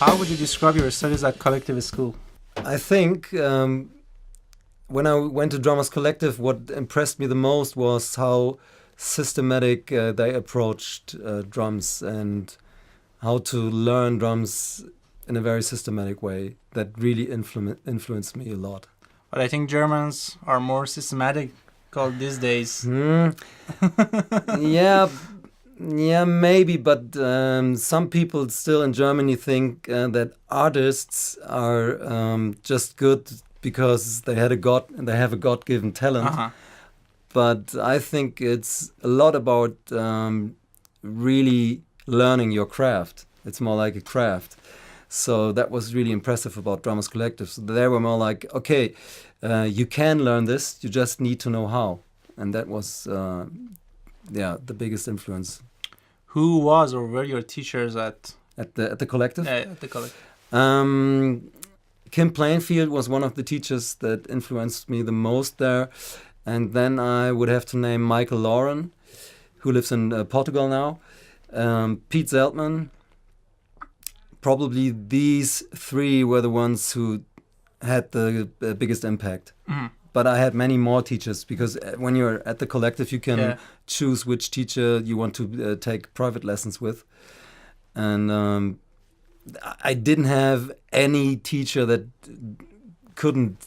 How would you describe your studies at collectivist school? I think when I went to Drummers Collective, what impressed me the most was how systematic they approached drums and how to learn drums in a very systematic way. That really influenced me a lot. But I think Germans are more systematic these days. Yeah, maybe, but some people still in Germany think that artists are just good because they have a God-given talent. Uh-huh. But I think it's a lot about really learning your craft. It's more like a craft. So that was really impressive about Drummers Collective. So they were more like, okay, you can learn this, you just need to know how. And that was, the biggest influence. Who was or were your teachers at the collective? At the collective. Kim Plainfield was one of the teachers that influenced me the most there. And then I would have to name Michael Lauren, who lives in Portugal now. Pete Zeltman. Probably these three were the ones who had the biggest impact. Mm-hmm. But I had many more teachers because when you're at the collective, you can choose which teacher you want to take private lessons with. And I didn't have any teacher that couldn't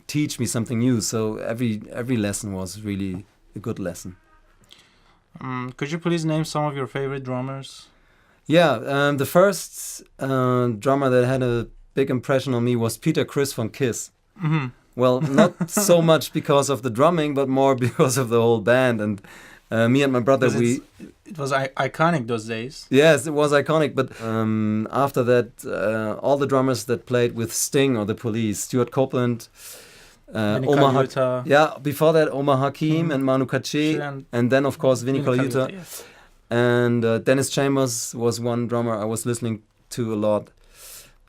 teach me something new. So every lesson was really a good lesson. Could you please name some of your favorite drummers? Yeah, the first drummer that had a big impression on me was Peter Criss von Kiss. Mm-hmm. Well, not so much because of the drumming, but more because of the whole band. And me and my brother, it was iconic those days. Yes, it was iconic. But after that, all the drummers that played with Sting or the Police, Stuart Copeland, Omar before that, Omar Hakim and Manu Katché, and then of course Vinnie Colaiuta. Yes. And Dennis Chambers was one drummer I was listening to a lot.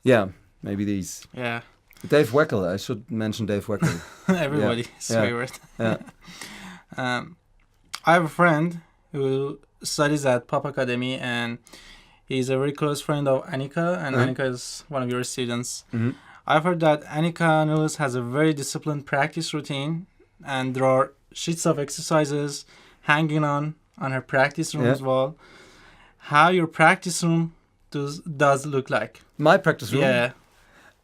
Yeah, maybe these. Yeah. Dave Weckl, I should mention Dave Weckl. Everybody's favorite. Yeah. I have a friend who studies at Pop Academy, and he's a very close friend of Annika, and Annika is one of your students. Mm-hmm. I've heard that Annika Nulis has a very disciplined practice routine, and there are sheets of exercises hanging on her practice room wall. How your practice room does look like? My practice room? Yeah.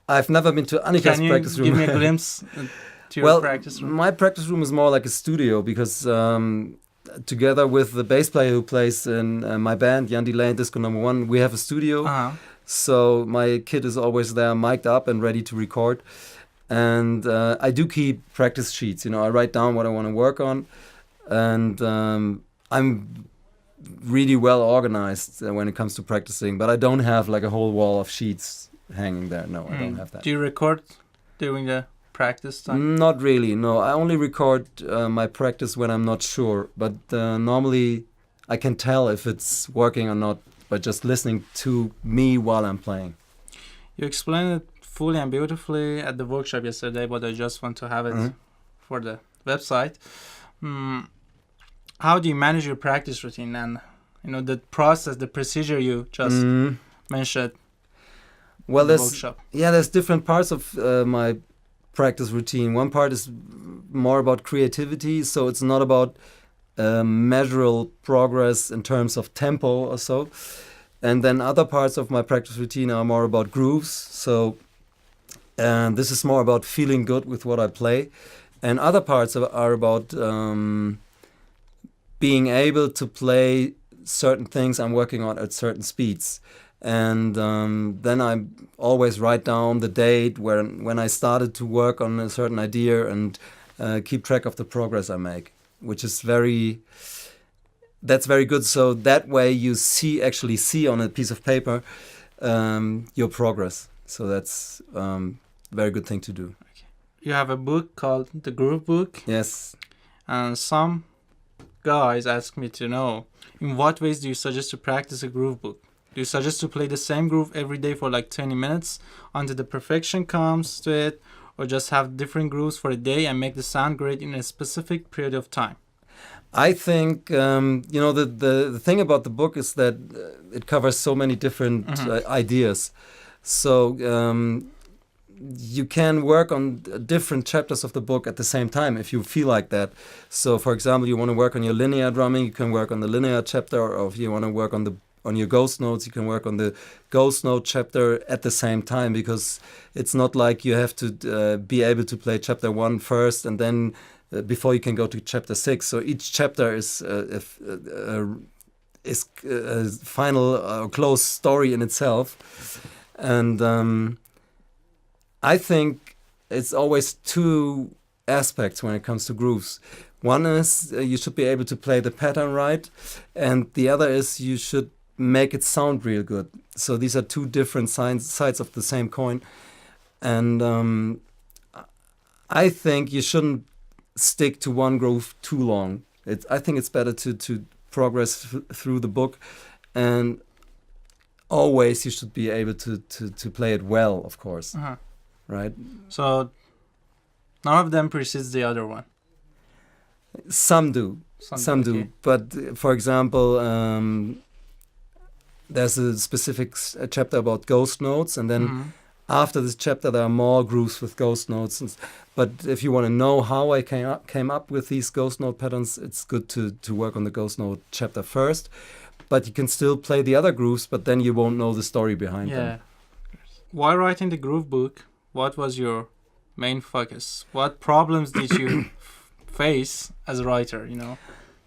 I've never been to Annika's practice room. Can you give me a glimpse to your practice room? My practice room is more like a studio because together with the bass player who plays in my band, Jan Delay and Disco Number One, we have a studio. Uh-huh. So my kit is always there, mic'd up and ready to record. And I do keep practice sheets. I write down what I want to work on. And I'm really well organized when it comes to practicing, but I don't have like a whole wall of sheets hanging there. No, I don't have that. Do you record during the practice time? Not really, no. I only record my practice when I'm not sure, but normally I can tell if it's working or not by just listening to me while I'm playing. You explained it fully and beautifully at the workshop yesterday, but I just want to have it for the website. How do you manage your practice routine and the process, the procedure you just mentioned? Well, there's different parts of my practice routine. One part is more about creativity, so it's not about measurable progress in terms of tempo or so. And then other parts of my practice routine are more about grooves. So this is more about feeling good with what I play. And other parts are about being able to play certain things I'm working on at certain speeds. And then I always write down the date when I started to work on a certain idea and keep track of the progress I make, which is that's very good. So that way you actually see on a piece of paper your progress. So that's a very good thing to do. Okay. You have a book called The Groove Book. Yes. And some guys ask me to know, in what ways do you suggest to practice a groove book? Do you suggest to play the same groove every day for like 20 minutes until the perfection comes to it, or just have different grooves for a day and make the sound great in a specific period of time? I think, the thing about the book is that it covers so many different ideas. So you can work on different chapters of the book at the same time if you feel like that. So, for example, you want to work on your linear drumming, you can work on the linear chapter, or if you want to work on your ghost notes, you can work on the ghost note chapter at the same time, because it's not like you have to be able to play chapter 1 first and then before you can go to chapter 6. So each chapter is a final closed story in itself. And I think it's always two aspects when it comes to grooves. One is you should be able to play the pattern right, and the other is you should make it sound real good. So these are two different sides of the same coin. And I think you shouldn't stick to one groove too long. I think it's better to progress through the book, and always you should be able to play it well, of course. Uh-huh. Right? So none of them precedes the other one. Some do. Some do. But for example, there's a specific chapter about ghost notes, and then after this chapter there are more grooves with ghost notes. But if you want to know how I came up with these ghost note patterns, it's good to work on the ghost note chapter first. But you can still play the other grooves, but then you won't know the story behind them. While writing the groove book, what was your main focus? What problems did you face as a writer, you know?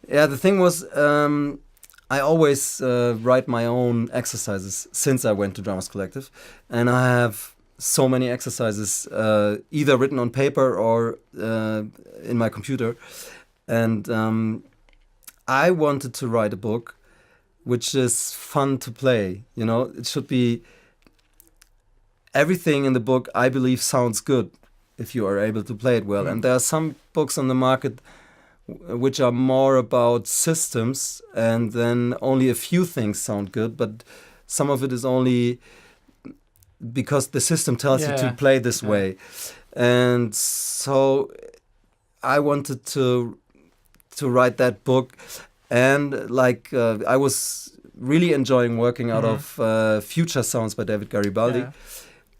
Yeah, the thing was, I always write my own exercises since I went to Drummers Collective. And I have so many exercises, either written on paper or in my computer. And I wanted to write a book which is fun to play. You know, it should be... Everything in the book, I believe, sounds good if you are able to play it well. And there are some books on the market which are more about systems, and then only a few things sound good, but some of it is only because the system tells you to play this way. And so I wanted to write that book, and like I was really enjoying working out of Future Sounds by David Garibaldi. Yeah.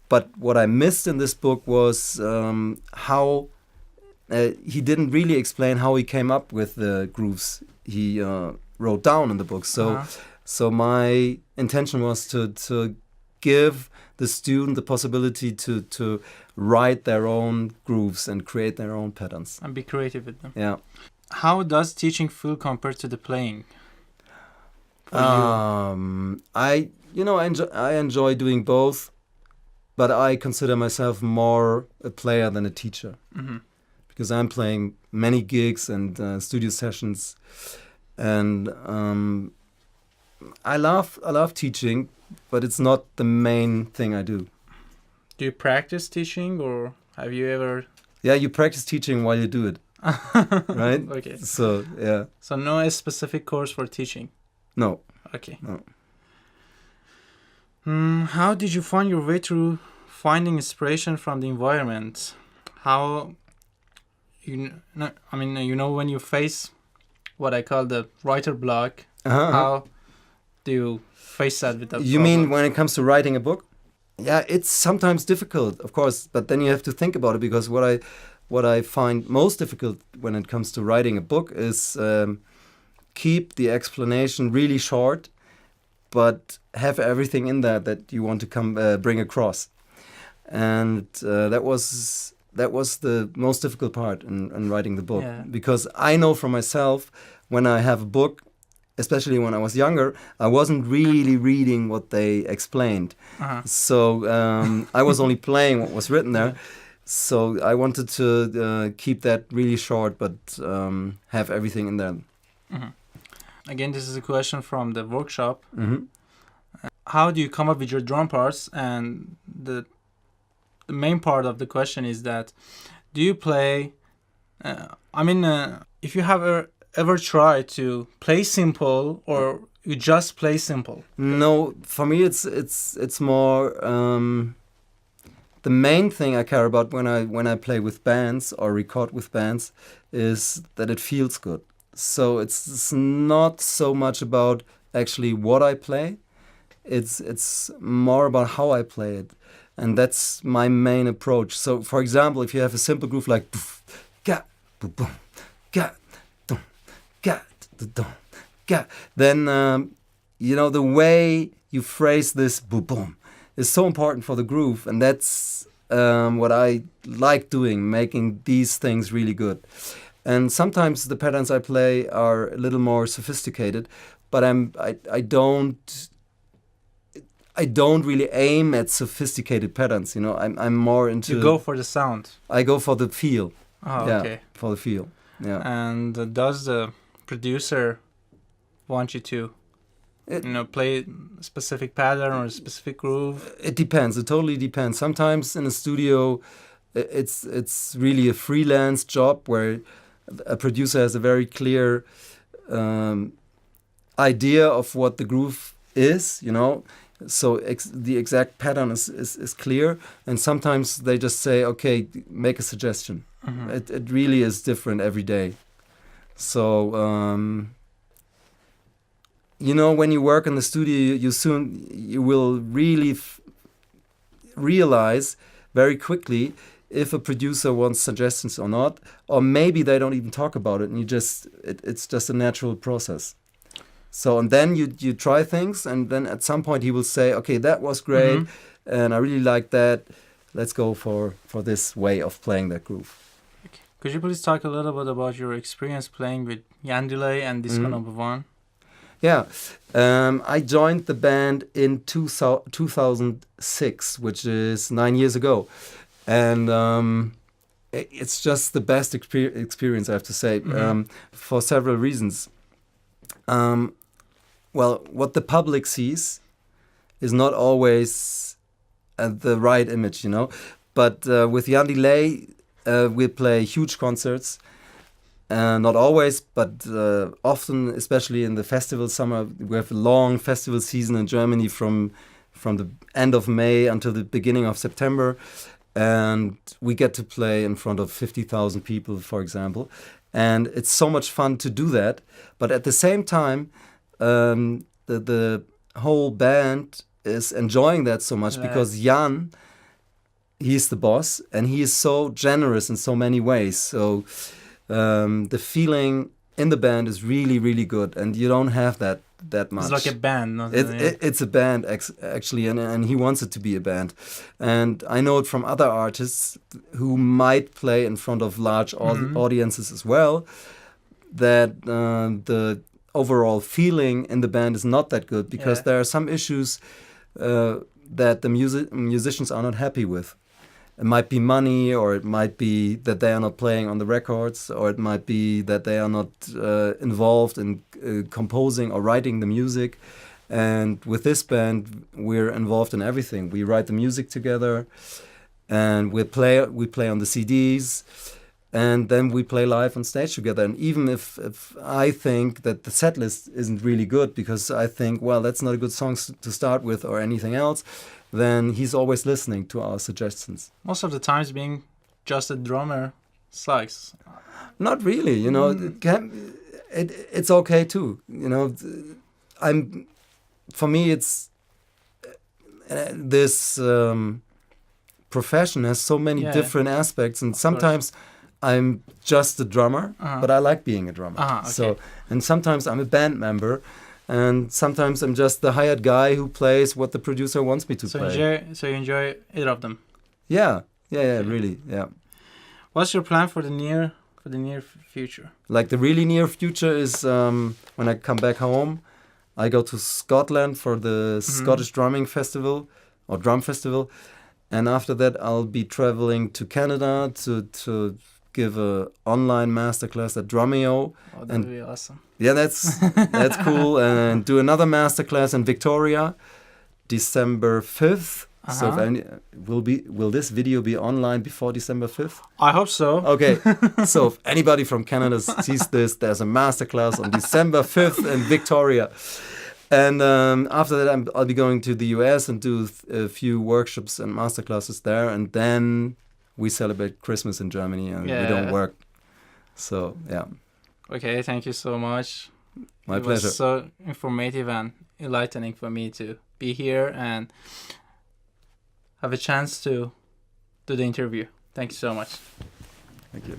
But what I missed in this book was how he didn't really explain how he came up with the grooves he wrote down in the book. So my intention was to give the student the possibility to write their own grooves and create their own patterns. And be creative with them. Yeah. How does teaching feel compared to the playing? I enjoy doing both. But I consider myself more a player than a teacher, because I'm playing many gigs and studio sessions, and I love teaching, but it's not the main thing I do. Do you practice teaching, or have you ever? Yeah, you practice teaching while you do it, right? Okay. So yeah. So no specific course for teaching. No. Okay. No. How did you find your way through finding inspiration from the environment? How, when you face what I call the writer block, how do you face that with that You mean when it comes to writing a book? Yeah, it's sometimes difficult, of course, but then you have to think about it, because what I find most difficult when it comes to writing a book is keep the explanation really short, but have everything in there that you want to bring across. And that was the most difficult part in writing the book, because I know from myself, when I have a book, especially when I was younger, I wasn't really reading what they explained. So I was only playing what was written there. So I wanted to keep that really short, but have everything in there. Again, this is a question from the workshop. How do you come up with your drum parts? And the main part of the question is that, do you play... if you have ever tried to play simple, or you just play simple? No, for me it's more... the main thing I care about when I play with bands or record with bands is that it feels good. So it's not so much about actually what I play, It's more about how I play it, and that's my main approach. So, for example, if you have a simple groove like ga boom ga dum ga dum ga, then the way you phrase this boom is so important for the groove, and that's what I like doing, making these things really good. And sometimes the patterns I play are a little more sophisticated, but I don't really aim at sophisticated patterns. I'm more into. You go for the sound. I go for the feel. Oh, yeah, okay. For the feel. Yeah. And does the producer want you to, play a specific pattern or a specific groove? It depends. It totally depends. Sometimes in a studio, it's really a freelance job where a producer has a very clear idea of what the groove is, so the exact pattern is clear, and sometimes they just say, okay, make a suggestion. Mm-hmm. It really is different every day. So when you work in the studio, you will really realize very quickly if a producer wants suggestions or not, or maybe they don't even talk about it, and it's just a natural process. So, and then you try things, and then at some point he will say, okay, that was great, mm-hmm. and I really like that. Let's go for this way of playing that groove. Okay. Could you please talk a little bit about your experience playing with Jan Delay and Disco mm-hmm. Number One? Yeah, I joined the band in 2006, which is 9 years ago. And it's just the best experience, I have to say, mm-hmm. For several reasons. Well, what the public sees is not always the right image, But with Jan Delay, we play huge concerts. Not always, but often, especially in the festival summer. We have a long festival season in Germany from the end of May until the beginning of September. And we get to play in front of 50,000 people, for example. And it's so much fun to do that. But at the same time, the whole band is enjoying that so much because Jan, he's the boss, and he is so generous in so many ways. So the feeling in the band is really, really good. And you don't have that much. It's like a band. It's a band, actually, and he wants it to be a band. And I know it from other artists who might play in front of large mm-hmm. audiences as well, that the overall feeling in the band is not that good because there are some issues that the musicians are not happy with. It might be money, or it might be that they are not playing on the records, or it might be that they are not involved in composing or writing the music. And with this band, we're involved in everything. We write the music together, and we play on the CDs, and then we play live on stage together. And even if I think that the set list isn't really good, because I think, well, that's not a good song to start with or anything else, then he's always listening to our suggestions. Most of the times being just a drummer sucks. Not really, it's okay too. For me, it's this profession has so many different aspects, and sometimes I'm just a drummer, but I like being a drummer. Okay. So, and sometimes I'm a band member, and sometimes I'm just the hired guy who plays what the producer wants me to play. So you enjoy either of them? Yeah, really, yeah. What's your plan for the near future? Like the really near future is when I come back home, I go to Scotland for the mm-hmm. Scottish Drumming Festival or Drum Festival, and after that I'll be traveling to Canada to give a online masterclass at Drumeo. Oh, that would be awesome. Yeah, that's cool. And do another masterclass in Victoria, December 5th. So will this video be online before December 5th? I hope so. Okay. So if anybody from Canada sees this, there's a masterclass on December 5th in Victoria. And after that, I'll be going to the US and do a few workshops and masterclasses there. And then we celebrate Christmas in Germany and we don't work. So, yeah. Okay, thank you so much. My pleasure. It was so informative and enlightening for me too. be here and have a chance to do the interview. Thank you so much. Thank you.